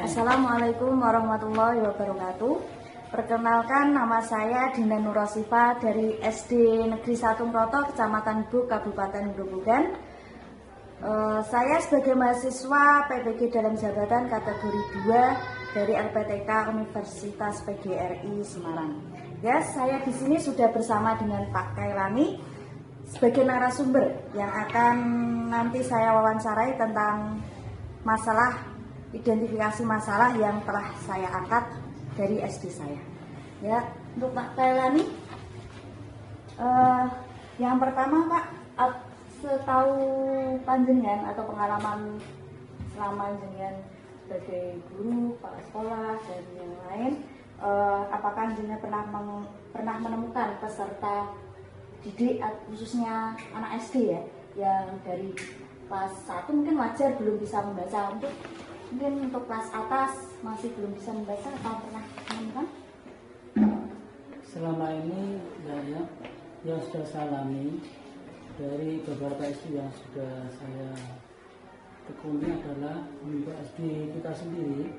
Assalamualaikum warahmatullahi wabarakatuh. Perkenalkan, nama saya Dina Nurosifa dari SD Negeri 1 Mroto, Kecamatan Buk, Kabupaten Grobogan. Saya sebagai mahasiswa PPG dalam jabatan kategori 2 dari LPTK Universitas PGRI Semarang. Ya, saya di sini sudah bersama dengan Pak Kailani sebagai narasumber yang akan nanti saya wawancarai tentang identifikasi masalah yang telah saya angkat dari SD saya. Ya, untuk Pak Kailani, yang pertama Pak, setahu panjenengan atau pengalaman selama jenengan sebagai guru, kepala sekolah dan yang lain, apakah jenengan pernah menemukan peserta didik khususnya anak SD ya, yang dari kelas 1 mungkin wajar belum bisa membaca, mungkin untuk kelas atas masih belum bisa membaca, atau pernah menemukan? Selama ini banyak yang sudah saya alami dari beberapa SD yang sudah saya tekuni adalah untuk SD kita sendiri.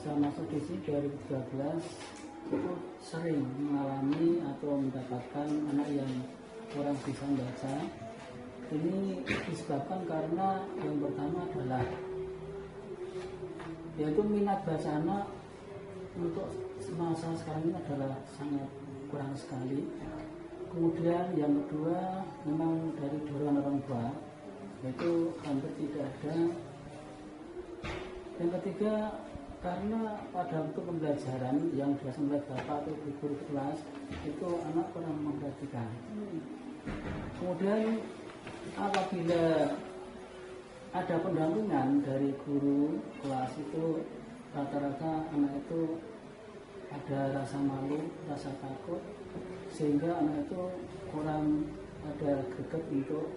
Saya masuk di sini 2013 itu sering mengalami atau mendapatkan anak yang kurang bisa membaca. Ini disebabkan karena yang pertama adalah yaitu minat baca anak untuk masa sekarang ini adalah sangat kurang sekali. Kemudian yang kedua memang dari dorongan orang tua, yaitu hampir tidak ada. Yang ketiga karena pada waktu pembelajaran yang biasa oleh bapak atau guru kelas itu anak kurang memperhatikan. Kemudian apabila ada pendampingan dari guru kelas itu rata-rata anak itu ada rasa malu, rasa takut, sehingga anak itu kurang ada greget untuk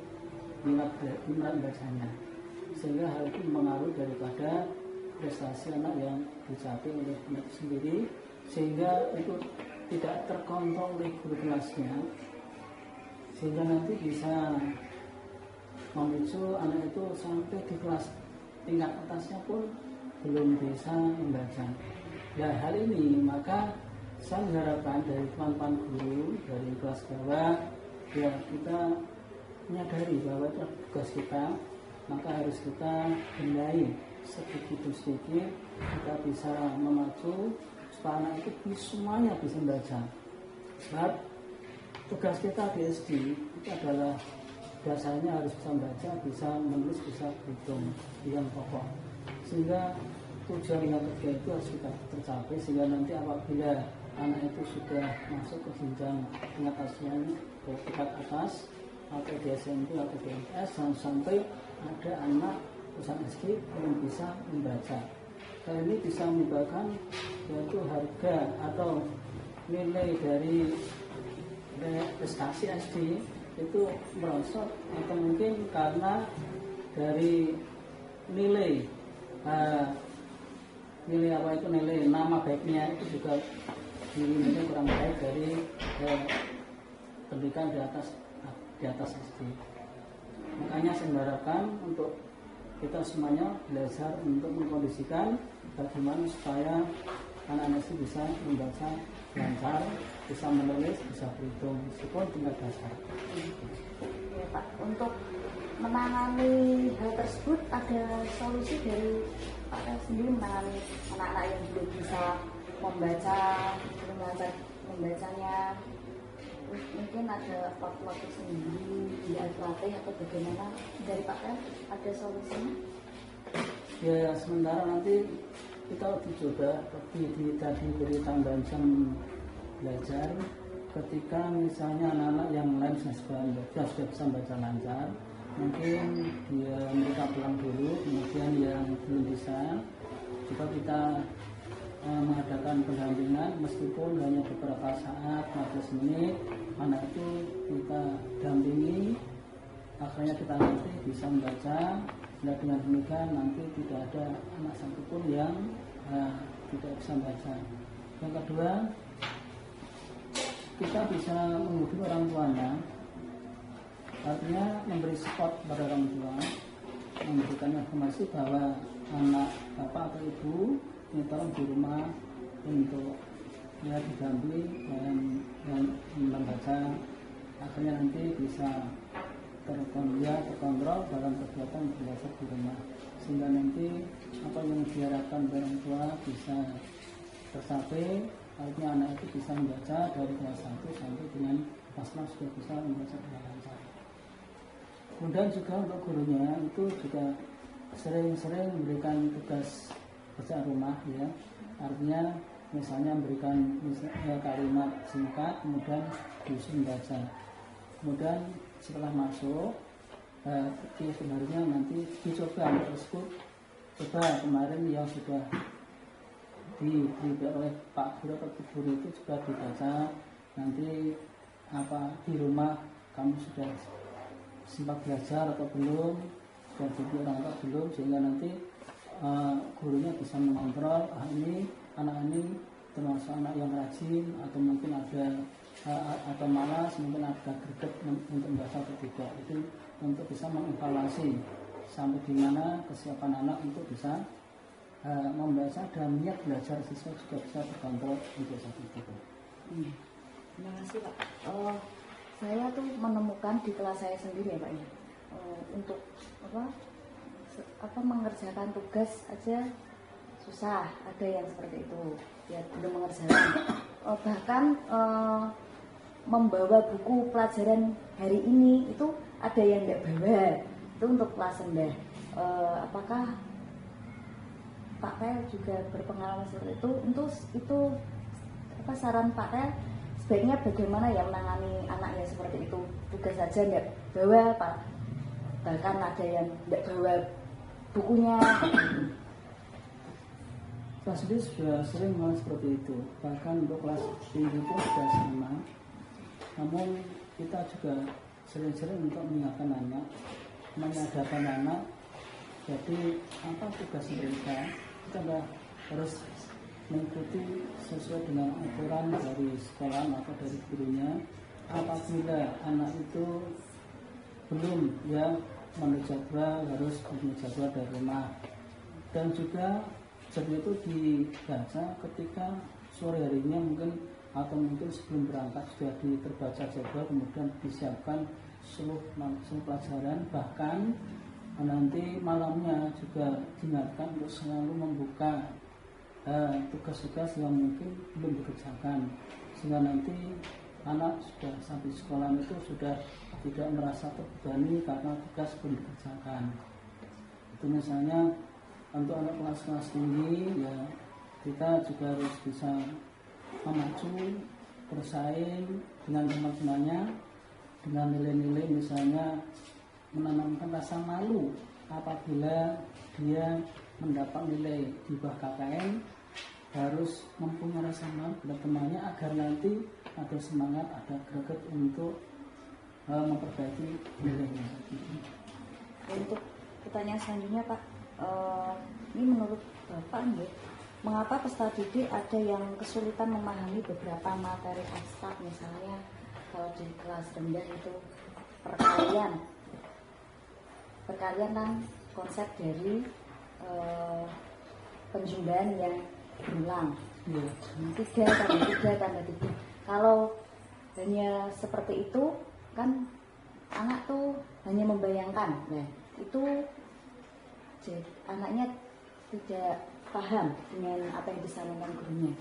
minat bacanya, sehingga hal itu mengaruhi daripada prestasi anak yang dicapai oleh anak sendiri, sehingga itu tidak terkontrol oleh guru kelasnya, sehingga nanti bisa memicu anak itu sampai di kelas tingkat atasnya pun belum bisa membaca. Ya, hal ini maka saya mengharapkan dari teman-teman guru dari kelas bawah, ya kita menyadari bahwa itu tugas kita, maka harus kita benahi sedikit demi sedikit, kita bisa memacu supaya anak itu semuanya bisa membaca. Sebab tugas kita di SD itu adalah dasarnya harus bisa membaca, bisa menulis, bisa berhitung yang pokok, sehingga tujuan yang ketiga itu harus kita tercapai, sehingga nanti apabila anak itu sudah masuk ke jenjang tingkat atas atau di SMP atau di MS, jangan sampai ada anak lulusan SD yang bisa membaca. Hal ini bisa menyebabkan yaitu harga atau nilai dari prestasi SD itu merosot, atau mungkin karena dari nilai nama baiknya itu juga dinilai kurang baik dari pendidikan di atas SD. Makanya saya mengharapkan untuk kita semuanya belajar untuk mengkondisikan bagaimana supaya anak-anak itu bisa membaca lancar, bisa menulis, bisa berhitung, meskipun tingkat dasar. Ya Pak, untuk menangani hal tersebut ada solusi dari Pak sendiri menangani anak-anak yang belum bisa membaca, belum lancar membacanya. Mungkin ada waktu-waktu sendiri di Alfate atau bagaimana, dari Pak ada solusinya? Ya, sementara nanti kita dicoba tadi beri tambahan jam belajar ketika misalnya anak-anak yang lain sudah bisa baca lancar, mungkin mereka pulang dulu, kemudian yang belum bisa juga kita mengadakan pendampingan, meskipun hanya beberapa saat, 15 menit, anak itu kita dampingi, akhirnya kita nanti bisa membaca. Nah, dengan demikian nanti tidak ada anak satupun yang tidak bisa membaca. Yang kedua, kita bisa menghubungi orang tuanya, artinya memberi support kepada orang tua, memberikan informasi bahwa anak bapak atau ibu yang tolong di rumah untuk ya didampingi dan membaca, akhirnya nanti bisa terkontrol dalam kegiatan belajar di rumah, sehingga nanti apa yang diharapkan orang tua bisa tercapai. Artinya anak itu bisa membaca dari kelas 1 sampai dengan kelas 6 sudah bisa membaca dengan lancar. Kemudian juga untuk gurunya itu juga sering-sering memberikan tugas kerja rumah ya, artinya misalnya memberikan kalimat singkat kemudian disuruh membaca. Kemudian setelah masuk sebenarnya nanti dicoba hal tersebut, coba kemarin yang sudah diberi oleh Pak Guru atau Bu Guru itu juga dibaca, nanti apa di rumah kamu sudah sempat belajar atau belum, sudah jadi orang atau belum, sehingga nanti gurunya bisa mengontrol ini anak ini termasuk anak yang rajin atau mungkin ada atau malas, mungkin ada greget untuk membaca atau tidak. Itu untuk bisa mengevaluasi sampai di mana kesiapan anak untuk bisa membaca dan niat belajar siswa juga bisa terkontrol untuk saat itu. Terima kasih Pak. Saya tuh menemukan di kelas saya sendiri ya Pak ya, untuk apa mengerjakan tugas aja susah, ada yang seperti itu ya, belum mengerjakan. Bahkan membawa buku pelajaran hari ini itu ada yang tidak bawa, itu untuk kelas rendah. Apakah Pak Tel juga berpengalaman seperti itu? Untuk itu apa saran Pak Tel sebaiknya bagaimana ya menangani anak yang seperti itu, tugas saja tidak bawa Pak, bahkan ada yang tidak bawa bukunya. Kelas D sudah sering malah seperti itu, bahkan untuk kelas tinggi pun sudah sama. Namun kita juga sering-sering untuk mengingatkan anak, menyadarkan anak. Jadi apa tugas mereka, kita harus mengikuti sesuai dengan aturan dari sekolah atau dari gurunya. Apabila anak itu belum ya menurut jadwal, harus menurut jadwal dari rumah. Dan juga jadwal itu dibaca ketika sore harinya mungkin atau mungkin sebelum berangkat sudah terbaca jadwal, kemudian disiapkan seluruh pelajaran, bahkan nanti malamnya juga diingatkan untuk selalu membuka tugas-tugas yang mungkin belum dikerjakan, sehingga nanti anak sudah sampai sekolah itu sudah tidak merasa terbebani karena tugas belum dikerjakan. Itu misalnya untuk anak kelas-kelas tinggi ya, kita juga harus bisa memacu, bersaing dengan teman-temannya dengan nilai-nilai, misalnya menanamkan rasa malu apabila dia mendapat nilai di bawah KKM, harus mempunyai rasa malu kepada temannya agar nanti ada semangat, ada greget untuk memperbaiki nilainya. Untuk pertanyaan selanjutnya Pak, ini menurut Bapak nih, mengapa peserta didik ada yang kesulitan memahami beberapa materi abstrak, misalnya kalau di kelas rendah itu perkalian kan konsep dari penjumlahan yang berulang, 3 tambah 3 tambah 3. Kalau hanya seperti itu kan anak tuh hanya membayangkan, nah itu jadi anaknya tidak paham dengan apa yang disampaikan gurunya.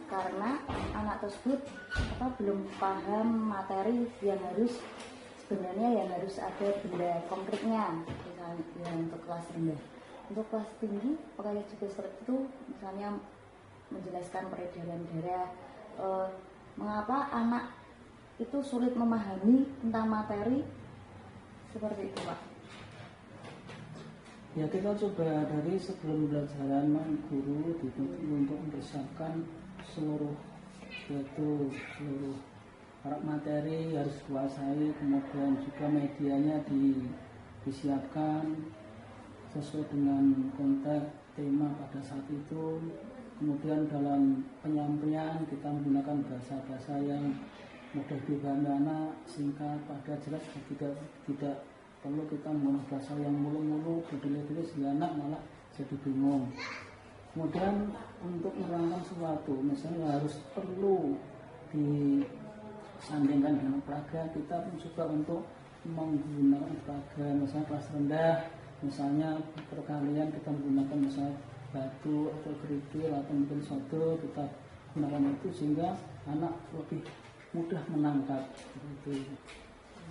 Karena anak tersebut belum paham materi yang harus ada benda konkretnya, misalnya untuk kelas rendah. Untuk kelas tinggi apakah juga seperti itu, misalnya menjelaskan peredaran darah. Mengapa anak itu sulit memahami tentang materi seperti itu Pak? Ya, kita coba dari sebelum pembelajaran guru dituntut untuk mempersiapkan seluruh materi harus dikuasai, kemudian juga medianya disiapkan sesuai dengan konteks tema pada saat itu. Kemudian dalam penyampaian kita menggunakan bahasa-bahasa yang mudah dipahami anak, singkat, padat, jelas, tidak perlu kita menggunakan bahasa yang mulu-mulu, berdelik-delik sehingga anak malah jadi bingung. Kemudian untuk menerangkan sesuatu, misalnya harus perlu disandingkan dengan peraga, kita pun juga untuk menggunakan peraga, misalnya kelas rendah, misalnya perkalian kita menggunakan misalnya batu atau kerikil atau mungkin sodo, kita gunakan itu sehingga anak lebih mudah menangkap. Seperti itu.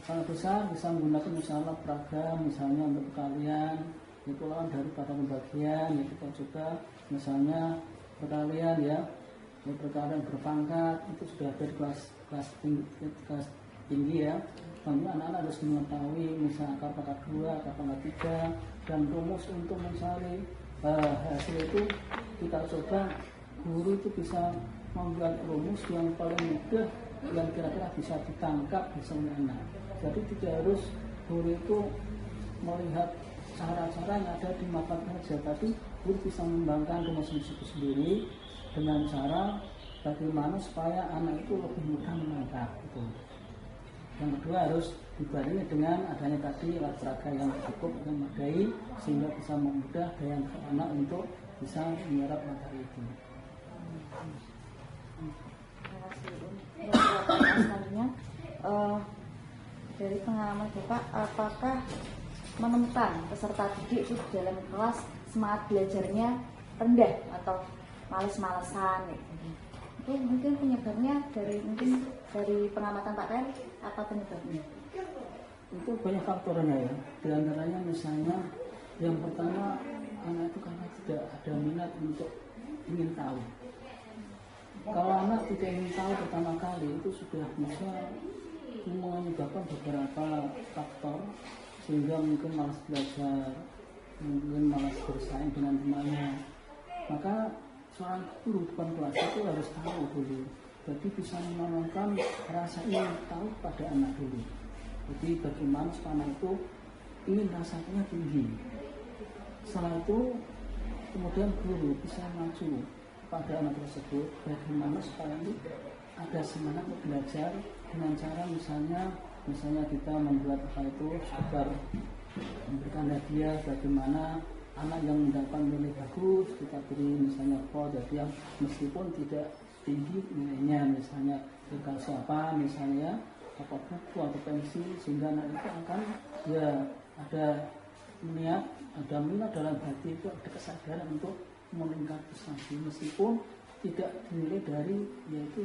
Kalau bisa menggunakan misalnya peraga, misalnya untuk perkalian, itu lawan dari pada pembagian, ya kita coba misalnya perkalian ya perkalian berpangkat itu sudah ada di kelas tinggi ya. Namun anak-anak harus mengetahui misalnya akar pangkat 2, akar pangkat 3 dan rumus untuk mencari hasil itu. Kita coba guru itu bisa membuat rumus yang paling mudah yang kira-kira bisa ditangkap oleh anak. Jadi tidak harus guru itu melihat cara-cara yang ada di mata saja, tapi guru bisa mengembangkan rumus itu sendiri dengan cara bagaimana supaya anak itu lebih mudah menangkap itu. Yang kedua harus dibarengi dengan adanya tadi alat peraga yang cukup dan memadai sehingga bisa memudah daya anak untuk bisa menyerap materi itu. Terima kasih. Selanjutnya dari pengalaman Bapak, apakah menemukan peserta didik itu dalam kelas semangat belajarnya rendah atau males-malesan gitu? Itu mungkin penyebabnya dari pengamatan Pak Ren, apa penyebabnya? Itu banyak faktornya ya. Di antaranya misalnya yang pertama anak itu karena tidak ada minat untuk ingin tahu. Kalau anak tidak ingin tahu pertama kali itu sudah bisa menyebabkan beberapa faktor sehingga mungkin malas belajar, mungkin malas bersaing dengan temannya. Maka seorang guru depan kelas itu harus tahu dulu. Jadi bisa menanamkan rasa ingin tahu pada anak dulu. Jadi bagaimana supaya anak itu ingin rasanya tinggi. Setelah itu kemudian guru bisa maju pada anak tersebut bagaimana supaya ada semangat untuk belajar dengan cara misalnya kita membuat apa itu agar memberikan hadiah, bagaimana anak yang mendapat nilai bagus kita beri misalnya jadi yang meskipun tidak tinggi nilainya, misalnya dikasih apa misalnya apa buku atau pensil sehingga anak itu akan ya ada niat, ada minat dalam hati itu, ada kesadaran untuk meningkat prestasi meskipun tidak dinilai dari yaitu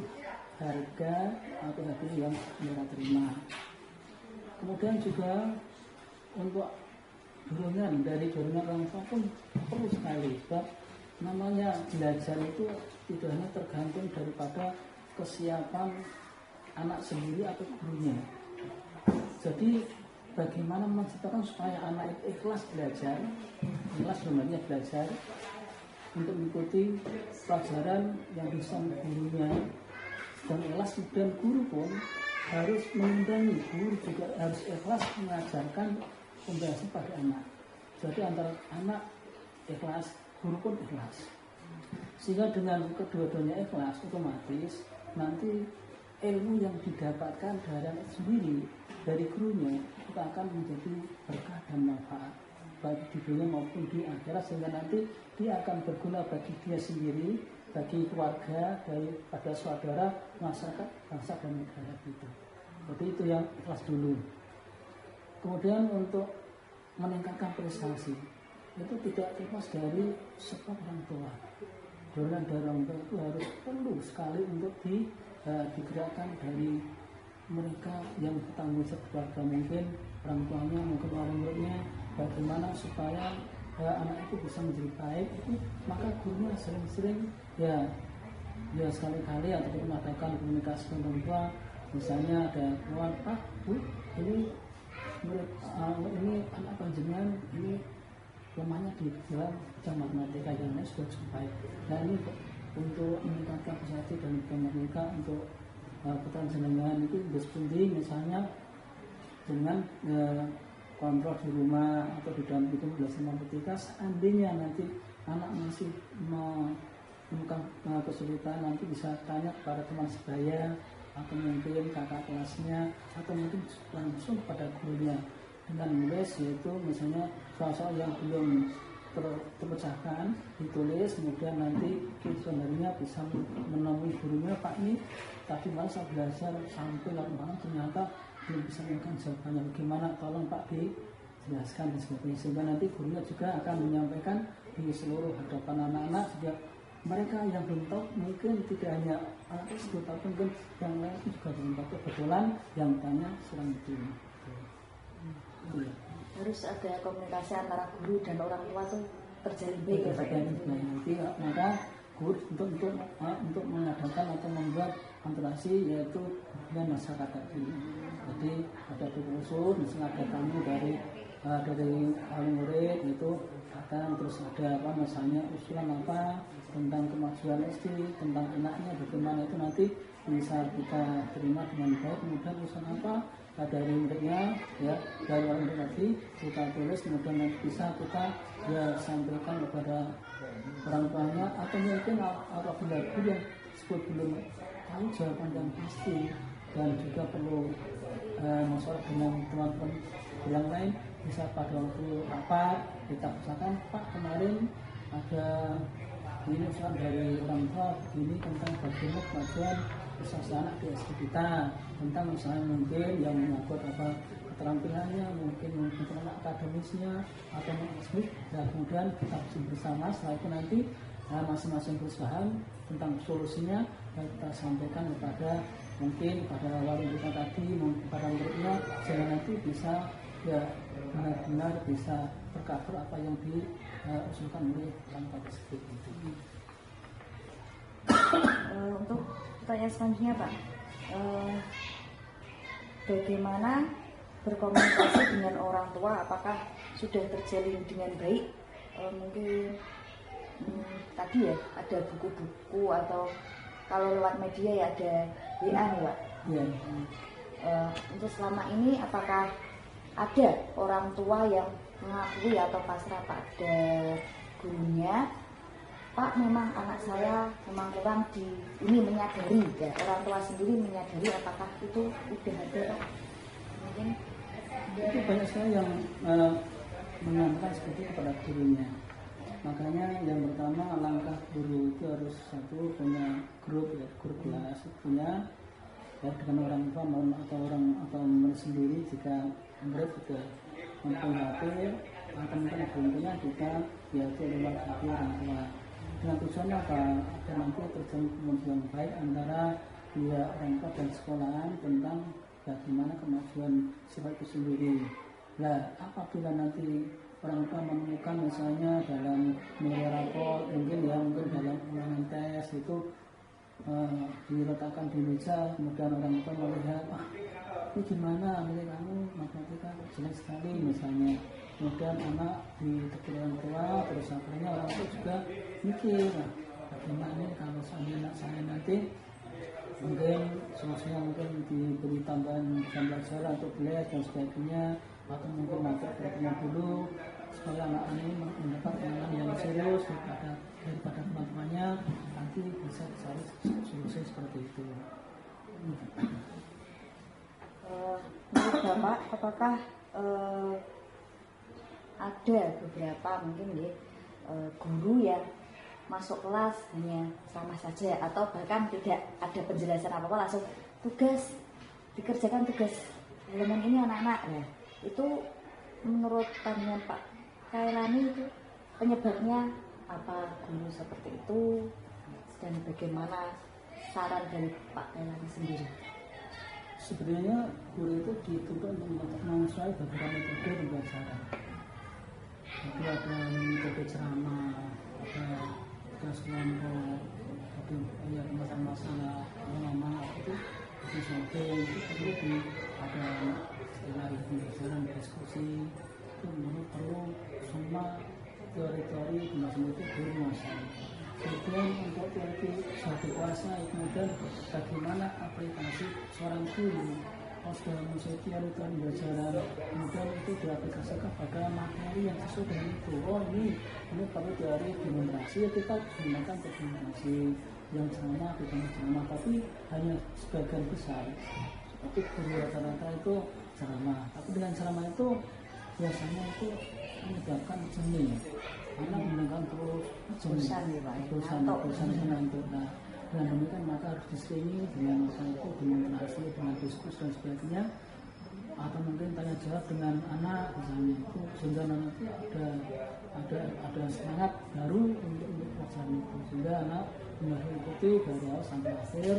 harga atau hadiah yang mereka terima. Kemudian juga untuk dorongan orang tua pun perlu sekali, sebab namanya belajar itu tidak hanya tergantung daripada kesiapan anak sendiri atau gurunya. Jadi bagaimana menciptakan supaya anak itu ikhlas belajar, ikhlas sebenarnya belajar untuk mengikuti pelajaran yang bisa gurunya dan ikhlas, dan guru pun harus mengimbangi, guru juga harus ikhlas mengajarkan pembahasan pada anak. Jadi antara anak ikhlas, guru pun ikhlas. Sehingga dengan kedua-duanya ikhlas, otomatis nanti ilmu yang didapatkan dari anak sendiri, dari gurunya, itu akan menjadi berkah dan manfaat bagi di dunia maupun di akhirat, sehingga nanti dia akan berguna bagi dia sendiri, bagi keluarga, pada saudara, masyarakat, bangsa dan negara kita. Jadi itu yang ikhlas dulu. Kemudian untuk meningkatkan prestasi itu tidak lepas dari support orang tua. Dorongan dari orang tua itu harus perlu sekali untuk digerakkan dari mereka yang bertanggung jawab keluarga, mungkin orang tuanya, mungkin orang muridnya, bagaimana supaya anak itu bisa menjadi baik itu, maka gurunya sering-sering ya sekali-kali atau mengadakan komunikasi dengan orang tua, misalnya ada kawan, Pak, Bu, ini murid ini anak panjenengan ini lemahnya di dalam matematika yang lain sudah cukup baik. Nah ini untuk meningkatkan prestasi dan mereka untuk pertanyaan itu bersepundi misalnya dengan kontrol di rumah atau di dalam itu belajar matematika. Seandainya nanti anak masih menemukan kesulitan, nanti bisa tanya kepada teman sebaya atau mungkin kakak kelasnya atau mungkin langsung pada gurunya dengan menulis, yaitu misalnya soal-soal yang belum terpecahkan, ditulis, kemudian nanti keesokan harinya bisa menemui gurunya, Pak ini tadi malah saya belajar sampai larut malam ternyata belum bisa menemukan jawabannya, bagaimana, tolong Pak dijelaskan dan sebagainya, sehingga nanti gurunya juga akan menyampaikan di seluruh hadapan anak-anak sejak mereka yang belum tahu, mungkin tidak hanya anak tersebut tapi mungkin yang lain juga belum tahu, kebetulan yang tanya serang itu. Harus ada komunikasi antara guru dan orang tua tuh terjalin baik ya Pak ya. Nanti maka guru untuk mengadakan atau membuat antarasi yaitu dengan masyarakat tadi. Jadi ada buku khusus, misalnya ada tamu dari wali murid itu datang, terus ada apa misalnya usulan apa tentang kemajuan SD, tentang anaknya bagaimana, itu nanti bisa kita terima dengan baik. Kemudian usulan apa dari muridnya, ya dari wali murid tadi kita tulis, kemudian nanti bisa kita sampaikan kepada orang tuanya, atau mungkin apabila guru yang sebut belum tahu jawaban yang pasti dan juga perlu masalah dengan teman-teman yang lain, bisa pada waktu rapat kita usahakan, Pak kemarin ada ini usulan dari orang tua begini tentang bagaimana kemajuan prestasi anak di SD kita, tentang misalnya mungkin yang menyangkut apa keterampilannya, mungkin akademisnya atau tersebut, dan kemudian kita bersama setelah itu nanti masing-masing berusaha tentang solusinya dan kita sampaikan kepada mungkin pada wali kita tadi, pada muridnya, sehingga nanti bisa ya benar-benar bisa tercover apa yang diusulkan oleh orang tua tersebut. Untuk pertanyaan selanjutnya Pak, bagaimana berkomunikasi dengan orang tua, apakah sudah terjalin dengan baik? Mungkin tadi ya ada buku-buku atau kalau lewat media ya ada WA nih Pak. Ya. Untuk selama ini apakah ada orang tua yang mengakui atau pasrah pada gurunya, Pak memang anak saya memang kurang ini menyadari ya, orang tua sendiri menyadari, apakah itu udah ada Pak? Mungkin itu banyak sekali yang menyampaikan seperti kepada gurunya. Makanya yang pertama langkah guru itu harus satu punya grup kelas, punya ya dengan orang tua atau murid sendiri. Jika murid sudah mempunyai HP, maka mungkin berikutnya kita yaitu lewat HP orang tua. Dengan tujuannya apa? Agar nanti terjadi kemajuan baik antara pihak orang tua dan sekolahan tentang bagaimana kemajuan siswa itu sendiri. Nah, apabila nanti orang tua menemukan misalnya dalam nilai rapor, mungkin dalam ulangan tes itu diletakkan di meja, kemudian orang tua melihat, ini gimana nilai kamu matematika jelek sekali misalnya, kemudian anak ditegur orang tua, terus akhirnya orang tua juga mikir, bagaimana kalau anak saya nanti mungkin solusinya mungkin diberi tambahan jam pelajaran untuk les dan sebagainya, atau mungkin nanti bertemu dulu supaya anak ini mendapat penanganan yang serius daripada teman-temannya, nanti bisa cari solusi seperti itu. Menurut Bapak, apakah ada beberapa mungkin ya guru yang masuk kelas hanya sama saja atau bahkan tidak ada penjelasan apa-apa, langsung tugas dikerjakan tugas elemen ini anak-anak. Nah, itu menurut pandangan Pak Kailani itu penyebabnya apa guru seperti itu, dan bagaimana saran dari Pak Kailani sendiri? Sebenarnya guru itu dituntut untuk menguasai beberapa metode pembelajaran. Jadi ada metode ceramah, ada tugas kelompok, ada masalah-masalah lama itu disampaikan, itu perlu ada istilah pembelajaran diskusi, itu perlu semua teori-teori pembahasan itu dimenguasai. Kemudian untuk teori suatu kuasa, kemudian bagaimana aplikasi seorang guru sudah menguasai teori pembelajaran, kemudian itu diaplikasikan pada materi yang sesuai dengan itu. Ini perlu teori demonstrasi, kita gunakan demonstrasi yang ceramah, bukan ceramah, tapi hanya sebagian besar. Seperti guru rata-rata itu ceramah, tapi dengan ceramah itu biasanya itu menyebabkan jenuh anak mendengarkan terus bosan ya Pak, bosan mengantuk. Nah, dengan demikian maka harus diselingi dengan masa itu dengan interaksi, dengan diskusi dan sebagainya, atau mungkin tanya jawab dengan anak misalnya itu, sehingga nanti ada semangat baru untuk pelajaran itu, sehingga anak mengikuti dari awal sampai akhir,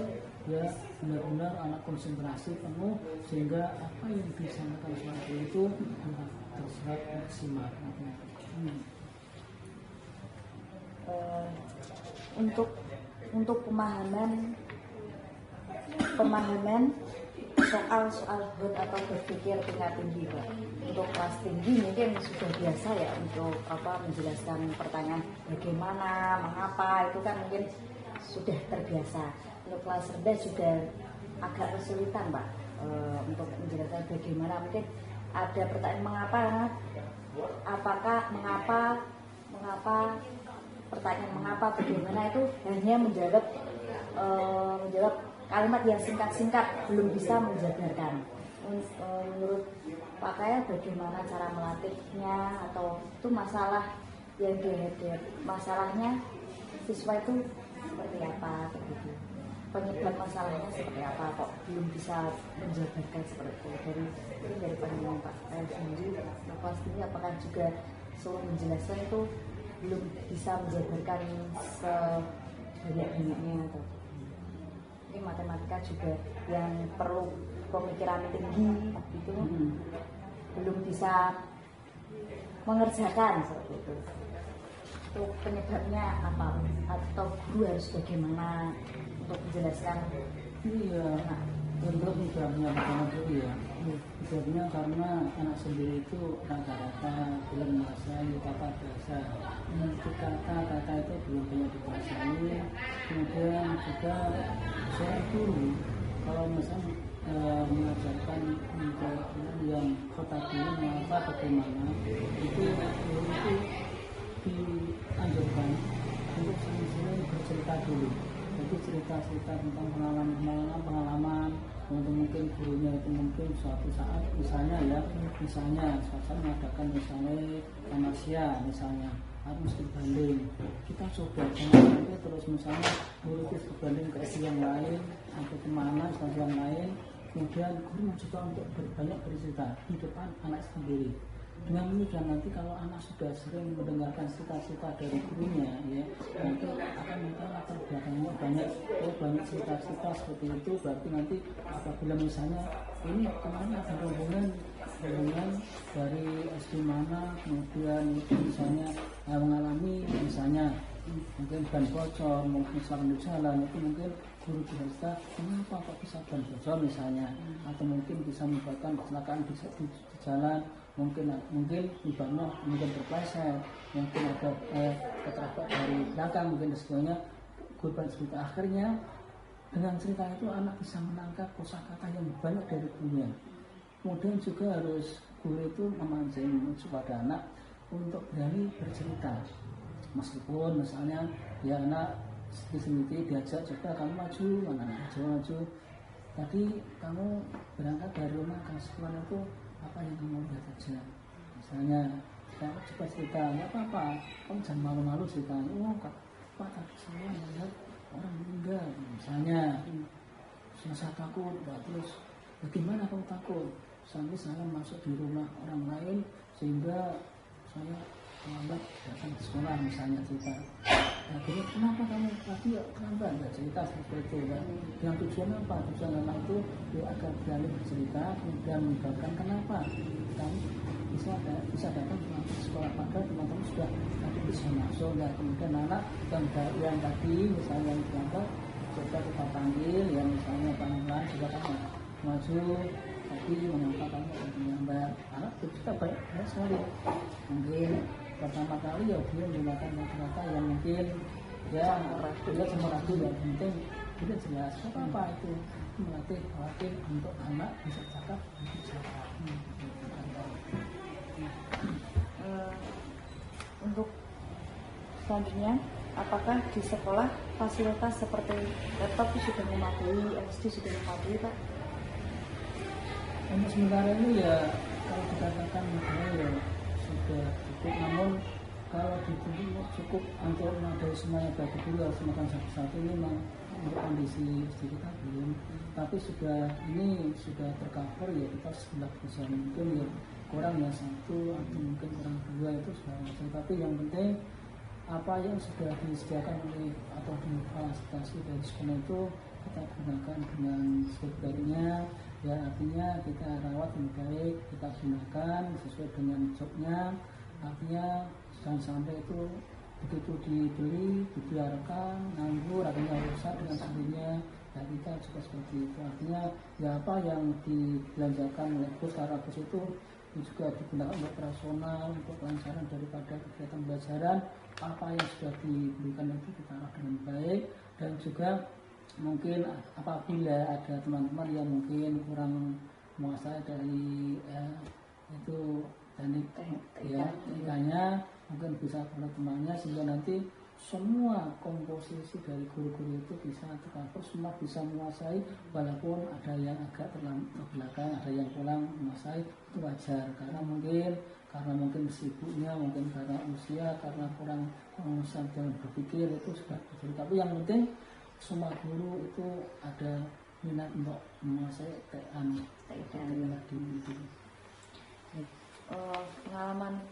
ya benar-benar anak konsentrasi penuh, sehingga apa yang disampaikan seperti itu terserap maksimal. Untuk pemahaman soal HUT atau berpikir tingkat tinggi Pak. Untuk kelas tinggi mungkin sudah biasa ya untuk menjelaskan pertanyaan bagaimana, mengapa, itu kan mungkin sudah terbiasa. Untuk kelas rendah sudah agak kesulitan Pak untuk menjelaskan bagaimana. Mungkin ada pertanyaan mengapa, pertanyaan mengapa, bagaimana itu hanya menjawab kalimat yang singkat-singkat, belum bisa menjabarkan. Menurut Pak Kaya bagaimana cara melatihnya, atau itu masalah yang dihadapi, masalahnya siswa itu seperti apa begitu, penyebab masalahnya seperti apa kok belum bisa menjabarkan seperti itu. Dari pandangan Pak Kaya sendiri, kelas tinggi apakah juga suruh menjelaskan itu belum bisa menjabarkan sebanyak-banyaknya, atau ini matematika juga yang perlu pemikiran tinggi itu belum bisa mengerjakan seperti itu. Itu penyebabnya apa, atau guru harus bagaimana untuk menjelaskan? Iya, untuk penyebabnya pertama dulu ya. Penyebabnya karena anak sendiri itu rata-rata belum menguasai kata bahasa. Kata itu belum banyak dikuasai. Kemudian juga seorang guru kalau misalnya mengajarkan untuk yang kota dulu mengapa bagaimana, itu dianjurkan untuk sering-sering bercerita dulu. Jadi cerita-cerita tentang pengalaman, mungkin gurunya itu mungkin suatu saat misalnya suatu mengadakan misalnya tamasya misalnya, harus dibanding, kita coba jangan sampai terus misalnya guru itu berbanding ke SD yang lain atau kemana instansi yang lain, kemudian guru mencoba untuk banyak bercerita di depan anak sendiri. Dengan demikian nanti kalau anak sudah sering mendengarkan cerita-cerita dari gurunya, ya nanti akan mungkin latar belakangnya banyak cerita-cerita seperti itu. Berarti nanti apabila misalnya ini kemarin ada hubungan dari SD mana, kemudian misalnya mengalami misalnya mungkin ban bocor, mungkin di jalan, itu mungkin guru bisa kenapa kok bisa ban bocor misalnya, atau mungkin bisa menyebabkan kecelakaan di jalan, mungkin ibaratnya mungkin terpleset, mungkin ada ketabrak dari belakang, mungkin dan sebagainya. Guru cerita akhirnya dengan cerita itu anak bisa menangkap kosakata yang banyak dari gurunya. Kemudian juga harus guru itu memancing kepada anak untuk berani bercerita, meskipun misalnya ya anak sedikit diajak, coba kamu maju, tadi kamu berangkat dari rumah ke sekolah itu apa yang kamu lihat saja, misalnya kamu coba cerita, nggak apa-apa, kamu jangan malu-malu cerita, Pak tadi saya melihat orang meninggal misalnya, saya takut, terus bagaimana kamu takut? Sampai saya masuk di rumah orang lain sehingga saya terlambat datang ke sekolah misalnya cerita. Akhirnya kenapa kamu tadi terlambat? Cerita seperti itu kan. Yang tujuan apa? Tujuan anak itu agar berani bercerita, kemudian menyebabkan kenapa kamu bisa datang ke sekolah, padahal teman-teman sudah tadi bisa masuk. Ya kemudian anak yang tadi misalnya yang terlambat coba kita panggil, ya misalnya pelan-pelan juga kamu maju, tapi mengapa kamu terlambat? Anak kita banyak sekali. Mungkin pertama kali ya dia menggunakan kata-kata yang mungkin ya tidak semua ragu, yang penting tidak jelas apa itu melatih untuk anak bisa cakap bicara. Untuk selanjutnya, apakah di sekolah fasilitas seperti laptop sudah memadai, LCD sudah memadai Pak? Untuk sementara ini ya kalau dikatakan ya sudah cukup, namun kalau dituntut cukup untuk memadai semuanya bagi guru harus makan satu-satu, ini memang untuk kondisi istri kita belum, tapi ini sudah tercover ya, kita sebelah besar mungkin ya kurang ya satu atau mungkin kurang dua itu sudah wajar, tapi yang penting apa yang sudah disediakan oleh atau difasilitasi dari sekolah itu kita gunakan dengan sebaiknya ya, artinya kita rawat dengan baik, kita gunakan sesuai dengan jobnya, artinya jangan sampai itu begitu dibeli dibiarkan nganggur, artinya rusak dengan sendirinya. Ya kita juga seperti itu, artinya ya apa yang dibelanjakan oleh bos karena bos itu juga digunakan untuk operasional, untuk kelancaran daripada kegiatan pembelajaran. Apa yang sudah diberikan itu kita arah dengan baik, dan juga mungkin apabila ada teman-teman yang mungkin kurang menguasai dari itu teknik ya teknikanya, mungkin bisa kepada temannya sehingga nanti semua komposisi dari guru-guru itu bisa tercover, semua bisa menguasai, walaupun ada yang agak terbelakang, ada yang kurang menguasai, itu wajar karena mungkin sibuknya, mungkin karena usia, karena kurang menguasai dalam berpikir, itu sudah betul. Tapi yang penting semua guru itu ada minat untuk menguasai tadi itu. Pengalaman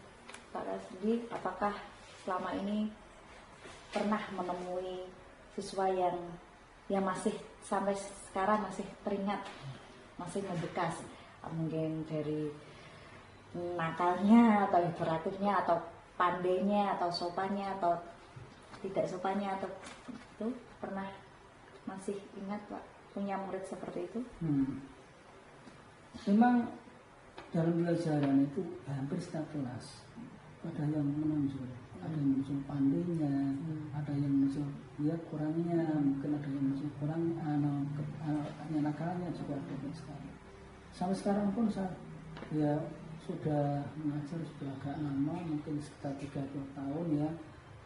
Pak Rasdi, apakah selama ini pernah menemui siswa yang masih sampai sekarang masih teringat, masih membekas, mungkin dari nakalnya atau hiperaktifnya atau pandainya atau sopannya atau tidak sopannya, atau itu pernah masih ingat Pak punya murid seperti itu? Memang dalam pelajaran itu hampir setiap kelas ada yang menonjol, ada yang muncul pandainya, ada yang muncul ya kurangnya, mungkin ada yang muncul kurang nakalnya juga ada sekali. Sampai sekarang pun saya ya sudah mengajar sudah agak lama, mungkin sekitar 30 tahun ya.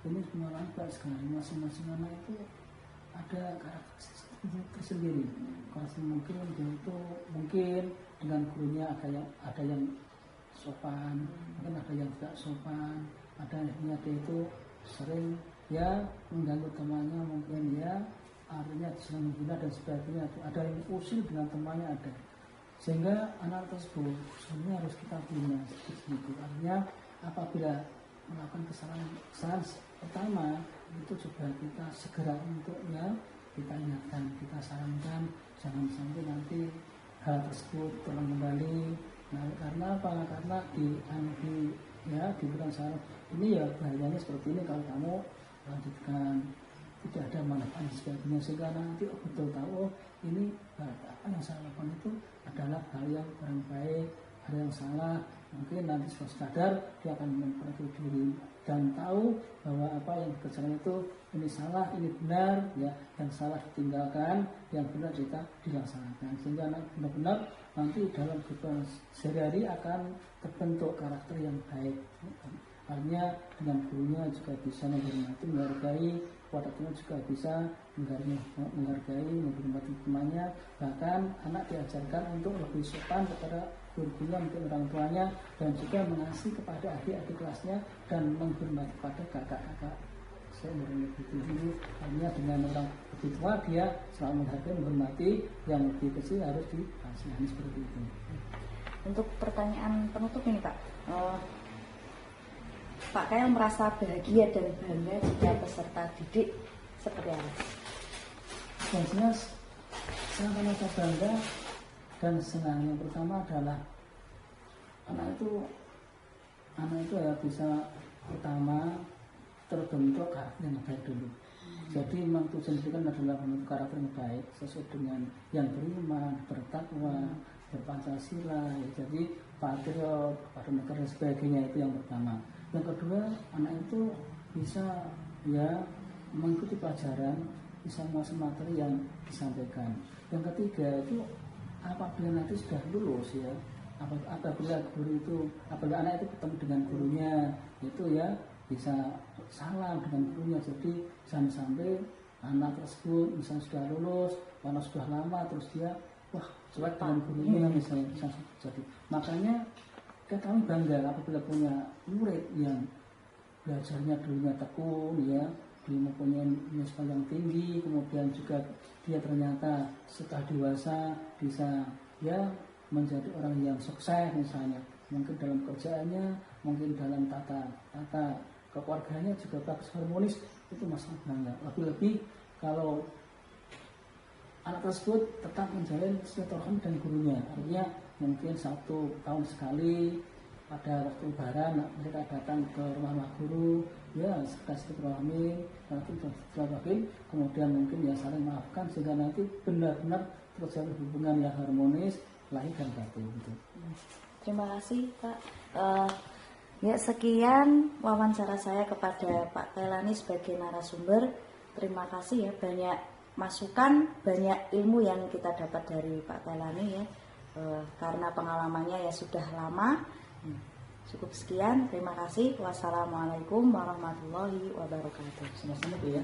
Ini semua lambat sekali, masing-masing anak itu ada karakteristik tersendiri. Kalau mungkin dia itu mungkin dengan gurunya ada yang sopan, mungkin ada yang tidak sopan, ada yang dia itu sering ya mengganggu temannya, mungkin ya artinya sering menghina dan sebagainya. Ada yang usil dengan temannya, ada, sehingga anak tersebut sebenarnya harus kita bina sedikit. Artinya apabila melakukan kesalahan pertama itu juga kita segera untuk ya kita ingatkan, kita sarankan jangan sampai nanti hal tersebut terulang kembali. Nah, karena apa? Karena diberikan saran ini ya bahayanya seperti ini, kalau kamu lanjutkan tidak ada manfaat sebagainya, sehingga nanti betul tahu ini apa yang saya lakukan itu adalah hal yang kurang baik, hal yang salah. Mungkin nanti setelah sadar dia akan memperbaiki diri dan tahu bahwa apa yang dikerjakan itu ini salah, ini benar ya, yang salah ditinggalkan, yang benar kita dilaksanakan, sehingga benar-benar nanti dalam kehidupan sehari-hari akan terbentuk karakter yang baik. Artinya dengan gurunya juga bisa menghormati, menghargai, kepada teman juga bisa menghargai, menghormati temannya. Bahkan anak diajarkan untuk lebih sopan kepada guru-gurunya, mungkin orang tuanya, dan juga mengasihi kepada adik-adik kelasnya dan menghormati kepada kakak-kakak seumurnya lebih tinggi. Artinya dengan orang lebih tua dia selalu menghargai, menghormati, yang lebih kecil harus dikasihani, seperti itu. Untuk pertanyaan penutup ini Pak, Pak Kail merasa bahagia dan bangga jika peserta didik seperti apa? Yang jelas saya merasa bangga dan senang. Yang pertama adalah anak itu ya bisa pertama terbentuk karakter yang baik dulu. Jadi memang tujuan pendidikan adalah membentuk karakter yang baik sesuai dengan yang beriman, bertakwa, berpancasila, ya, jadi patriot pada negara dan sebagainya, itu yang pertama. Yang kedua, anak itu bisa ya mengikuti pelajaran, bisa menguasai materi yang disampaikan. Yang ketiga itu apabila nanti sudah lulus ya, apabila anak itu ketemu dengan gurunya itu ya bisa salam dengan gurunya. Jadi jangan sampai anak tersebut misalnya sudah lulus, karena sudah lama terus dia wah cuek dengan gurunya misalnya, bisa jadi. Makanya kami bangga apabila punya murid yang belajarnya dulunya tekun ya, dia mempunyai nilai sekolah yang tinggi, kemudian juga dia ternyata setelah dewasa bisa ya menjadi orang yang sukses misalnya, mungkin dalam kerjaannya, mungkin dalam tata keluarganya juga bagus, harmonis, itu masalah bangga. Lebih-lebih kalau anak tersebut tetap menjalin silaturahmi dengan gurunya, artinya mungkin 1 tahun sekali pada waktu lebaran mereka datang ke rumah guru, ya kasih silaturahmi, nanti silaturahmi, kemudian mungkin ya saling maafkan sehingga nanti benar-benar terjalin hubungan yang harmonis lahir dan batin gitu. Terima kasih Pak. Ya sekian wawancara saya kepada Pak Kailani sebagai narasumber. Terima kasih ya, banyak masukan, banyak ilmu yang kita dapat dari Pak Kailani ya, karena pengalamannya ya sudah lama. Cukup sekian, terima kasih. Wassalamualaikum warahmatullahi wabarakatuh. Sama-sama ya.